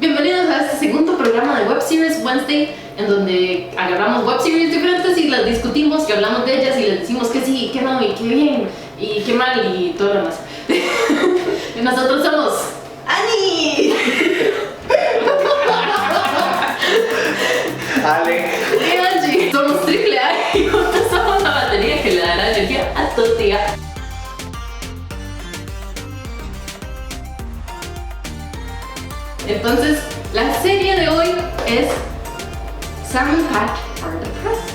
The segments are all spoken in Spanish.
Bienvenidos a este segundo programa de Web Series Wednesday, en donde agarramos web series diferentes y las discutimos, que hablamos de ellas y les decimos que sí, que no, y que bien, y que mal, y todo lo demás. Y nosotros somos ¡Ani! Ale. y Angie. Somos AAA y juntos somos la batería que le dará energía a tu día. Entonces, la serie de hoy es Sam and Pat Are Depressed,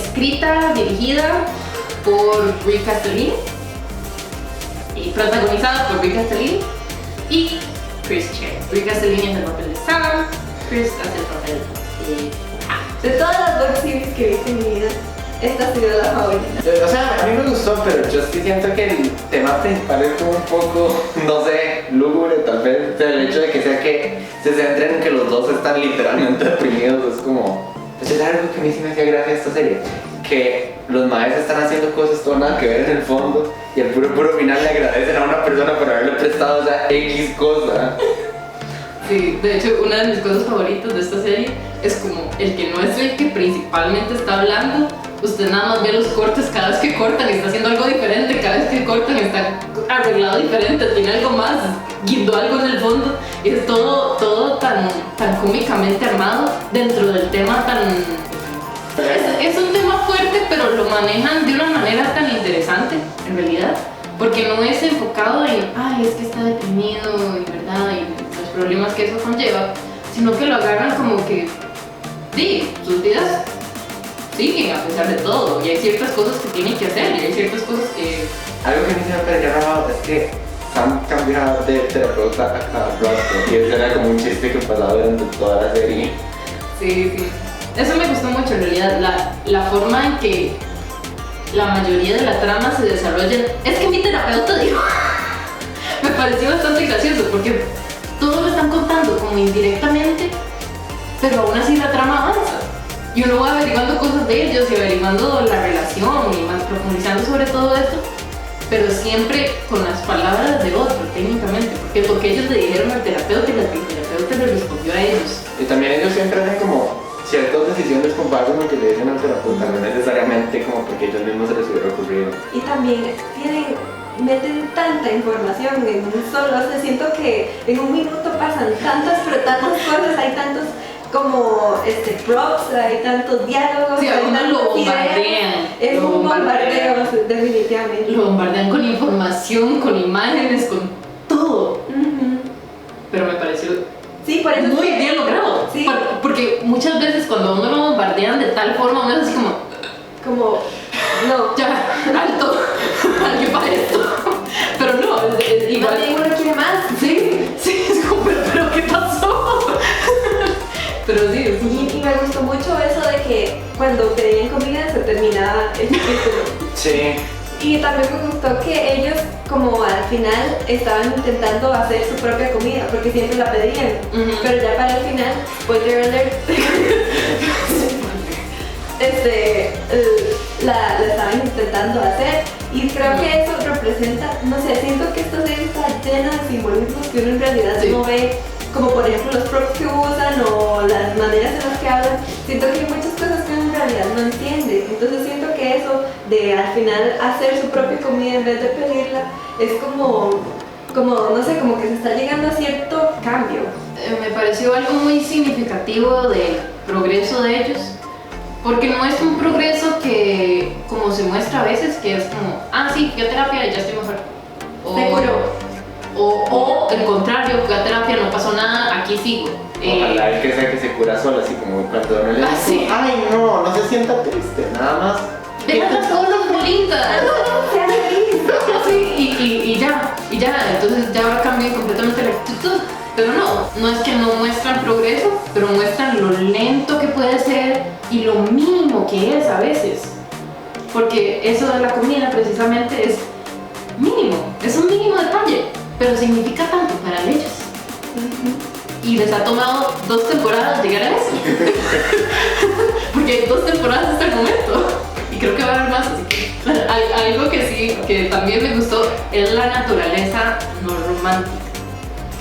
escrita, dirigida por Brie Castellini y protagonizada por Brie Castellini y Chris Chen. Brie Castellini es el papel de Sam, Chris hace el papel de De todas las web series que he visto en mi vida, esta ha sido la favorita. O sea, a mí me gustó, pero yo sí siento que el tema principal es como un poco, no sé, lúgubre tal vez. O sea, el hecho de que sea que se centren en que los dos están literalmente deprimidos es como... Eso es algo que a mí sí me hacía gracia esta serie. Que los maestros están haciendo cosas todo nada que ver en el fondo y al puro final le agradecen a una persona por haberle prestado esa X cosa. Sí, de hecho, una de mis cosas favoritas de esta serie es como el que no es el que principalmente está hablando. Usted nada más ve los cortes, cada vez que cortan está haciendo algo diferente, cada vez que cortan está arreglado diferente, tiene algo más, guindó algo en el fondo. Y es todo tan cómicamente armado dentro del tema tan... Es un tema fuerte, pero lo manejan de una manera tan interesante, en realidad. Porque no es enfocado en, ay, es que está deprimido, y verdad, y los problemas que eso conlleva, sino que lo agarran como que, sí, sus vidas siguen a pesar de todo, y hay ciertas cosas que tienen que hacer, y hay ciertas cosas que... Algo que a mí se me pareció robado es que Sam cambiaba de terapeuta a cada rato y eso era como un chiste que pasaba durante toda la serie. Sí. Eso me gustó mucho en realidad, la forma en que la mayoría de la trama se desarrolla. Es que mi terapeuta dijo, me pareció bastante gracioso porque todo lo están contando como indirectamente, pero aún así la trama avanza. Y uno va averiguando cosas de ellos y averiguando la relación y más profundizando sobre todo esto, pero siempre con las palabras de otro, técnicamente, porque es lo que ellos le dijeron al terapeuta y el terapeuta le respondió a ellos. Y también ellos siempre hacen como ciertas decisiones con base en lo que le dicen al terapeuta, no necesariamente como porque ellos mismos se les hubiera ocurrido. Y también meten tanta información en un solo, o sea, siento que en un minuto pasan tantas cosas, hay tantos como props, hay tantos diálogos, Sí, a hay uno tantas lo ideas. bombardean. Es Lo un bombardeo, bombardean. definitivamente. Lo bombardean con información, con imágenes, con todo. Ujú. Pero me pareció Sí, por eso muy es que- bien logrado. Sí. Porque muchas veces cuando a uno lo bombardean de tal forma, uno es así como, no, ya, alto, alguien para esto. Pero no, es igual. igual uno quiere más. Sí, es como, pero ¿qué pasó? Pero sí, es Y me gustó mucho eso de que cuando pedían comida se terminaba el capítulo. Sí. Y también me gustó que ellos como al final estaban intentando hacer su propia comida porque siempre la pedían. Ujú. Pero ya para el final, spoiler alert, la estaban intentando hacer. Y creo que eso representa, no sé, siento que esta serie está llena de simbolismos que uno en realidad Sí. no ve, como por ejemplo los props que usan o las maneras en las que hablan. Siento que hay muchas cosas que uno en realidad no entiende. Entonces siento que eso de al final hacer su propia comida en vez de pedirla es como no sé, como que se está llegando a cierto cambio. Me pareció algo muy significativo del progreso de ellos, porque no es un progreso que, como se muestra a veces, que es como, sí, fui a terapia y ya estoy mejor. Seguro. O el contrario, fui a terapia, no pasó nada, aquí sigo. Ojalá el que sea que se cura solo, así como cuando uno le dice, sí. ay no se sienta triste, nada más. Deja las cosas bonitas. Sea feliz. Sí, y ya, entonces ya cambia completamente la actitud. Pero no es que no muestran progreso, pero muestran lo lento que puede ser y lo mínimo que es a veces. Porque eso de la comida precisamente es mínimo, es un mínimo detalle, pero significa tanto para ellos. Y les ha tomado 2 temporadas llegar a eso. Porque hay 2 temporadas hasta el momento. Y creo que va a haber más, así que algo que sí, que también me gustó, es la naturaleza no romántica.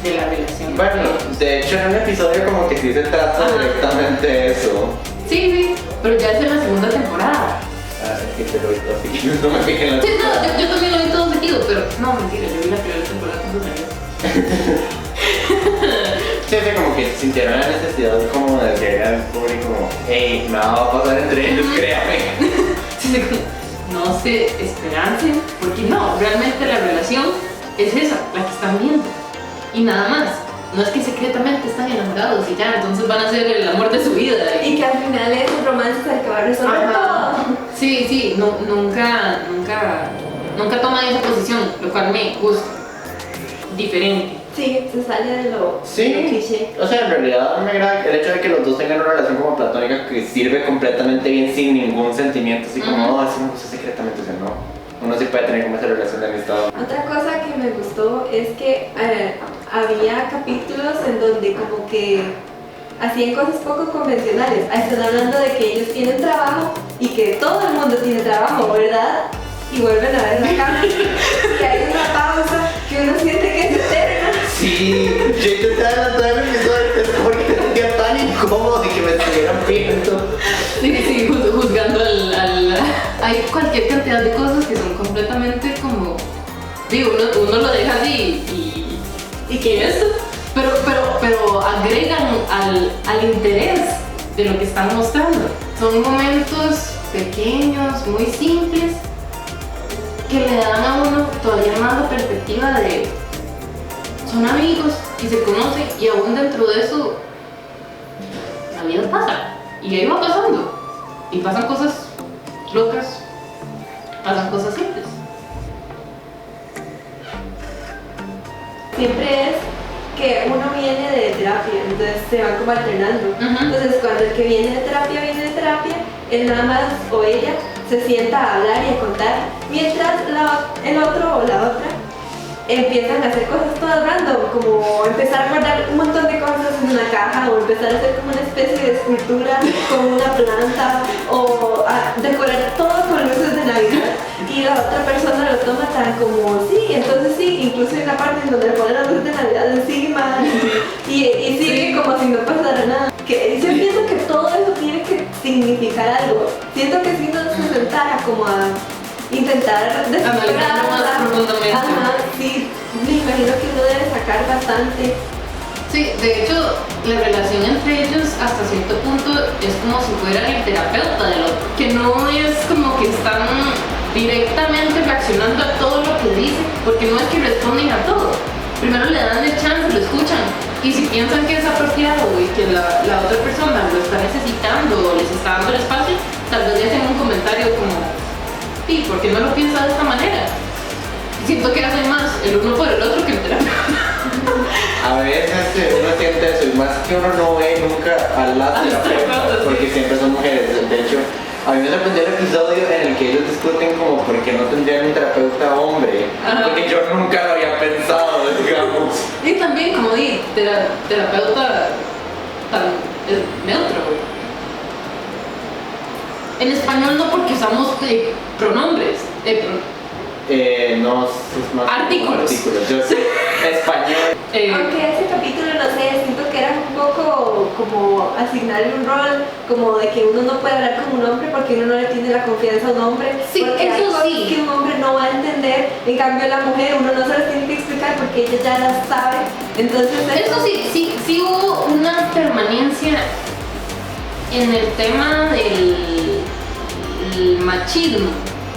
de la relación. Bueno, de hecho en un episodio como que sí se trata directamente eso. Sí, pero ya es en la segunda temporada. Ah, es que te lo he visto así, no me fijé en la Sí, no, yo también lo vi todo seguido, pero no, mentira, yo vi la primera temporada con sus amigos. Sí, como que sintieron la necesidad como de decirle al público como, hey, nada va a pasar entre ellos, créame. Sí, no se esperancen, porque no, realmente la relación es esa, la que están viendo. Y nada más. No es que secretamente están enamorados y ya, entonces van a ser el amor de su vida. Y que al final es un romance el que va a resolver todo. Sí, nunca toman esa posición, lo cual me gusta. Diferente. Sí, se sale de lo cliché. O sea, en realidad me agrada el hecho de que los dos tengan una relación como platónica que sirve completamente bien sin ningún sentimiento, así como, no, así me gusta secretamente, o sea, no. Uno sí puede tener como esa relación de amistad. Otra cosa que me gustó es que había capítulos en donde como que hacían cosas poco convencionales. Están hablando de que ellos tienen trabajo y que todo el mundo tiene trabajo, ¿verdad? Y vuelven a ver la cámara. Y hay una pausa que uno siente que es eterna. Sí, yo intenté adelantar el episodio porque me sentía tan incómodo y que me estuvieran viendo. Sí, juzgando al... Hay cualquier cantidad de cosas que son completamente como... Digo, uno lo deja así y ¿qué es esto? Pero agregan al interés de lo que están mostrando. Son momentos pequeños, muy simples, que le dan a uno todavía más la perspectiva de... Son amigos y se conocen y aún dentro de eso la vida pasa y ahí va pasando y pasan cosas locas, pasan cosas simples. Siempre es que uno viene de terapia, entonces se van como alternando. Entonces cuando el que viene de terapia, él nada más o ella se sienta a hablar y a contar, mientras el otro o la otra empiezan a hacer cosas todas random, como empezar a guardar un montón de cosas en una caja o empezar a hacer como una especie de escultura con una planta o a decorar todo con luces de Navidad y la otra persona lo toma tan como sí, entonces sí, incluso hay una parte en donde le ponen las luces de Navidad encima y sigue como si no pasara nada. Que yo pienso que todo eso tiene que significar algo. Siento que si uno se sentara como a intentar analizarlo más profundamente. Ajá, sí, me imagino que uno debe sacar bastante. Sí, de hecho, la relación entre ellos hasta cierto punto es como si fuera el terapeuta del otro, que no es como que están directamente reaccionando a todo lo que dice, porque no es que responden a todo. Primero le dan el chance, lo escuchan, y si piensan que es apropiado y que la otra persona lo está necesitando o les está dando el espacio, tal vez le hacen un comentario como: ¿y por qué no lo piensa de esta manera? Siento que hacen más el uno por el otro que el terapeuta. A veces uno siente eso, y más que uno no ve nunca a las terapeutas, porque siempre son mujeres. De hecho, a mí me sorprendió el episodio en el que ellos discuten como por qué no tendrían un terapeuta hombre, porque yo nunca lo había pensado, digamos. Y también, como di, terapeuta es neutro, güey. En español no, porque usamos pronombres. No, es más Artículos. Yo sé español. Aunque ese capítulo, no sé, siento que era un poco como asignarle un rol, como de que uno no puede hablar como un hombre porque uno no le tiene la confianza a un hombre. Sí, porque hay eso cosas sí. que un hombre no va a entender, en cambio la mujer uno no se las tiene que explicar porque ella ya las sabe. Entonces Eso sí hubo una permanencia en el tema del machismo.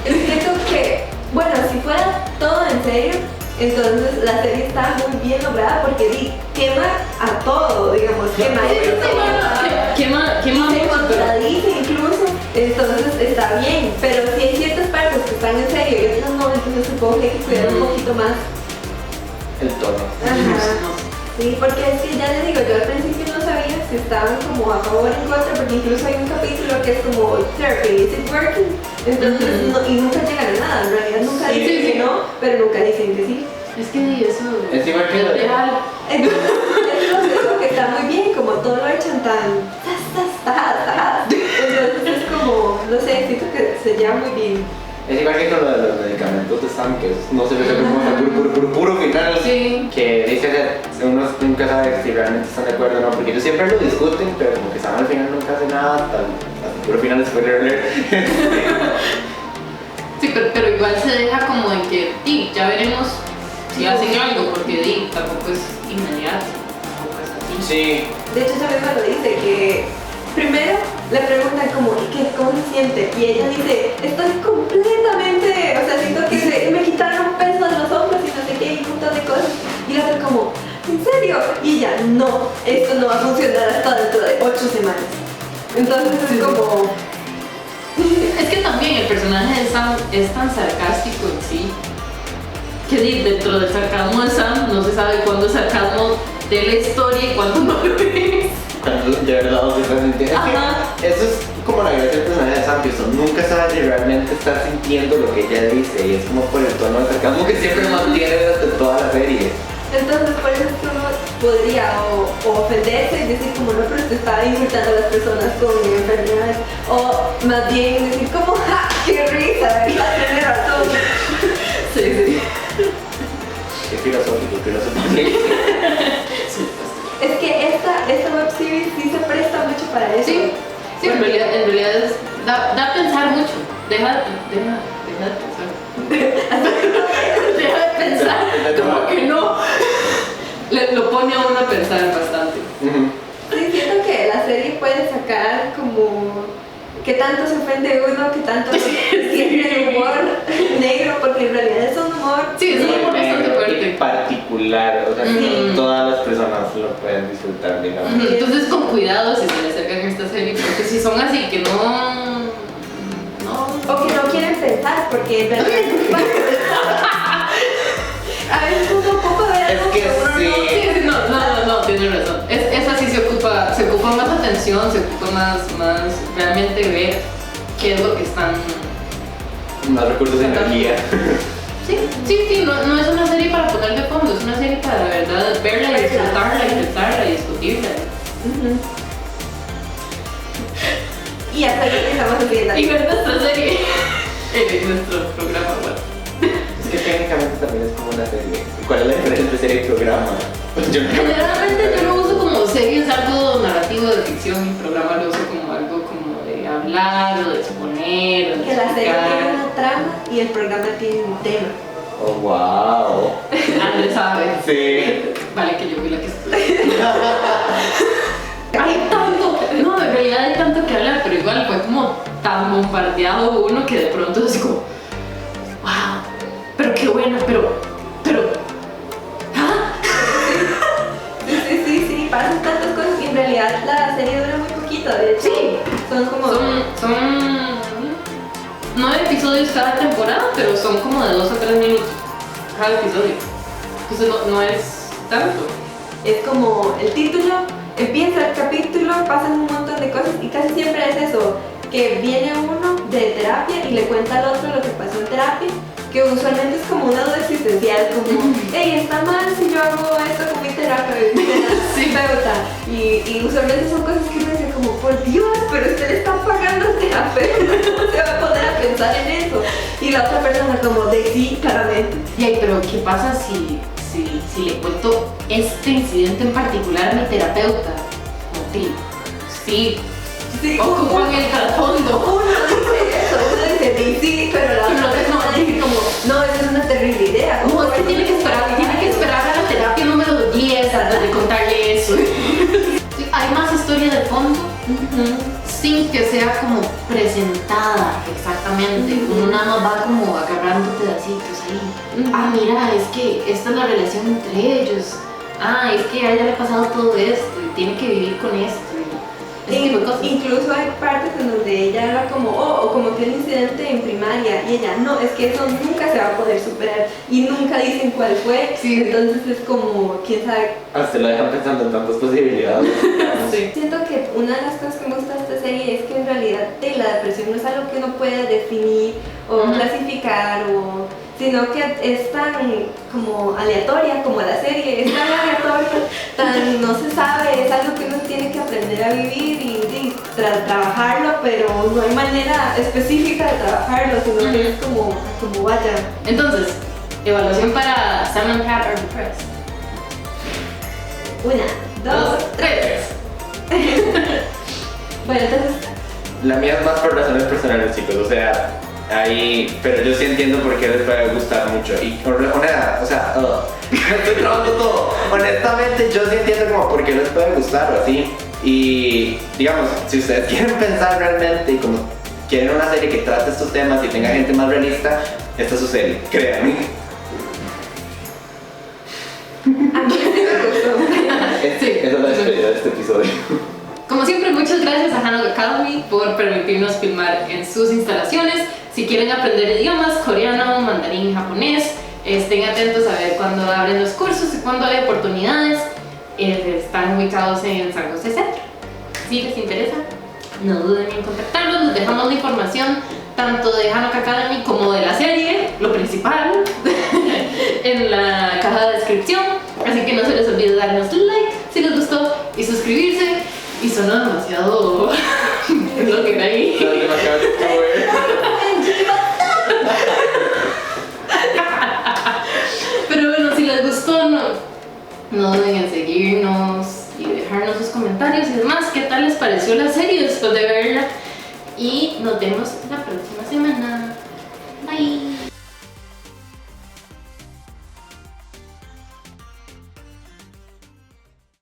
siento que, bueno, si fuera todo en serio, entonces la serie está muy bien lograda porque quema a todo, digamos, quema Quema se mucho, contradice incluso, entonces está bien, pero si hay ciertas partes que están en serio y otras no, entonces supongo que hay que cuidar un poquito más. El tono. Ajá. Sí, porque es que ya les digo, yo al principio no sabía si estaban como a favor o en contra, porque incluso hay un capítulo que es como therapy, is it working? Entonces, y nunca llegan a nada, en realidad nunca Sí, dicen sí. que no, pero nunca dicen que sí. Es que eso Es igual que es lo de- real. Entonces, es lo que está muy bien, como todo lo echan tan... Entonces es como, no sé, siento que se lleva muy bien. Es igual que con lo de los medicamentos de Sam, que no se ve como hasta puro final. Sí. Que dice que uno nunca sabe si realmente están de acuerdo o no, porque ellos siempre lo discuten, pero como que Sam al final nunca hace nada hasta el puro final, spoiler alert. Sí, pero igual se deja como en que, ya veremos si hacen algo, porque tampoco es inmediato, tampoco es así. Sí. De hecho, ella misma lo dice, que primero le preguntan como, ¿cómo se siente? Y ella dice, estoy completamente, o sea, siento que me quitaron peso de los hombros y no sé qué, y un montón de cosas. Y la otra como, ¿en serio? Y ella, no, esto no va a funcionar hasta dentro de 8 semanas. Entonces es como... Es que también el personaje de Sam es tan sarcástico en sí, que dentro del sarcasmo de Sam no se sabe cuándo es sarcasmo de la historia y cuándo no lo es. Cuando de verdad se está sintiendo. Eso es como la gracia del personaje de Sam, que nunca sabe si realmente está sintiendo lo que ella dice, y es como por el tono de sarcasmo que siempre mantiene durante toda la serie. Entonces, por eso es que uno podría o ofenderse y decir como, no, pero te estaba insultando a las personas con enfermedades, o más bien decir como, ¡ja! ¡Qué risa! Tiene razón. Sí. Qué filosófico. Es que esta web series sí se presta mucho para eso. Sí, en realidad da a pensar mucho. Deja de pensar. Deja de pensar, como que no. Lo pone a uno a pensar bastante. Sí, siento que la serie puede sacar como que tanto se ofende uno, que tanto tiene el humor negro, porque en realidad es un humor. Sí, es un humor bastante fuerte. Particular, o sea, no todas las personas lo pueden disfrutar, digamos. Entonces, con cuidado si se le acercan a esta serie, porque si son así que no. O que no quieren pensar, porque en realidad a veces uno ocupa ver algo Es que uno sí. No, tienes razón. Esa sí se ocupa más atención, se ocupa más realmente ver qué es lo que están. Más recursos de energía. Sí, no es una serie para poner de fondo, es una serie para de verdad verla y disfrutarla y pensarla y discutirla. Y hasta que empezamos a seguir Y ver nuestra serie en nuestro programa web. Es que técnicamente también es como una serie. ¿Cuál es la diferencia entre serie y programa? Generalmente yo lo uso como serie, es algo narrativo de ficción, y programa lo uso como algo como de hablar o de exponer o de que la serie tiene explicar. una trama y el programa tiene un tema. Oh, wow. Andrés sabe. Sí. Vale, que yo fui la que estudié. Hay tanto, no, en realidad hay tanto que hablar, pero igual fue como tan bombardeado uno que de pronto es así como, wow, pero qué buena, pero, ¿ah? Sí, pasan tantas cosas y en realidad la serie dura muy poquito, de hecho. Sí. Son como... Son 9 episodios cada temporada, pero son como de 2 a 3 minutos cada episodio. Entonces no es tanto. Es como el título, empieza el capítulo, pasan un montón de cosas y casi siempre es eso, que viene uno de terapia y le cuenta al otro lo que pasó en terapia, que usualmente es como una duda existencial, como, hey, está mal si yo hago esto con mi terapeuta, y usualmente son cosas que uno dice como, por Dios, pero usted le está pagando al terapeuta, ¿cómo se va a poner a pensar en eso? Y la otra persona como, de sí, claramente. Pero ¿qué pasa si le cuento este incidente en particular a mi terapeuta? Como, sí, ocupan el trasfondo. Uno dice eso, uno dice, sí, pero la otra persona dice como, no, esa es una terrible idea. No, es que tiene que esperar a la terapia número 10 antes de contarle eso. Sí, hay más historia de fondo, sin que sea como presentada exactamente. Uno nada más va como agarrando pedacitos ahí. Ah, mira, es que esta es la relación entre ellos. Ah, es que a ella le ha pasado todo esto y tiene que vivir con esto. Incluso hay partes en donde ella habla como, o como que un incidente en primaria y ella, no, es que eso nunca se va a poder superar y nunca dicen cuál fue, entonces es como, quién sabe. Hasta lo dejan pensando en tantas posibilidades. Sí. Siento que una de las cosas que me gusta de esta serie es que en realidad la depresión no es algo que uno puede definir o clasificar sino que es tan como aleatoria como la serie, es tan aleatoria, tan no se sabe, es algo que uno tiene que aprender a vivir y trabajarlo, pero no hay manera específica de trabajarlo, sino que es como vaya. Entonces, evaluación para Salmon Cat or Depressed. 1, 2, 3. Bueno, entonces, La mía es más por razones personales, chicos, o sea, ahí, pero yo sí entiendo por qué les puede gustar mucho. Y estoy trabajando todo. Honestamente, yo sí entiendo como por qué les puede gustar o así. Y digamos, si ustedes quieren pensar realmente y como quieren una serie que trate estos temas y tenga gente más realista, esta es su serie, créanme. a mí sí me gustó. Sí. Esa es la despedida de este episodio. Como siempre, muchas gracias a Hanok Academy por permitirnos filmar en sus instalaciones. Si quieren aprender idiomas, coreano, mandarín, japonés, estén atentos a ver cuándo abren los cursos y cuándo hay oportunidades. Están ubicados en San José Centro. Si les interesa, no duden en contactarlos. Les dejamos la información tanto de Hanok Academy como de la serie, lo principal, en la caja de descripción. Así que no se les olvide darnos like si les gustó y suscribirse. Y sonó demasiado lo que era ahí. Pero bueno, si les gustó, no duden en seguirnos y dejarnos sus comentarios y demás. ¿Qué tal les pareció la serie después de verla? Y nos vemos la próxima semana.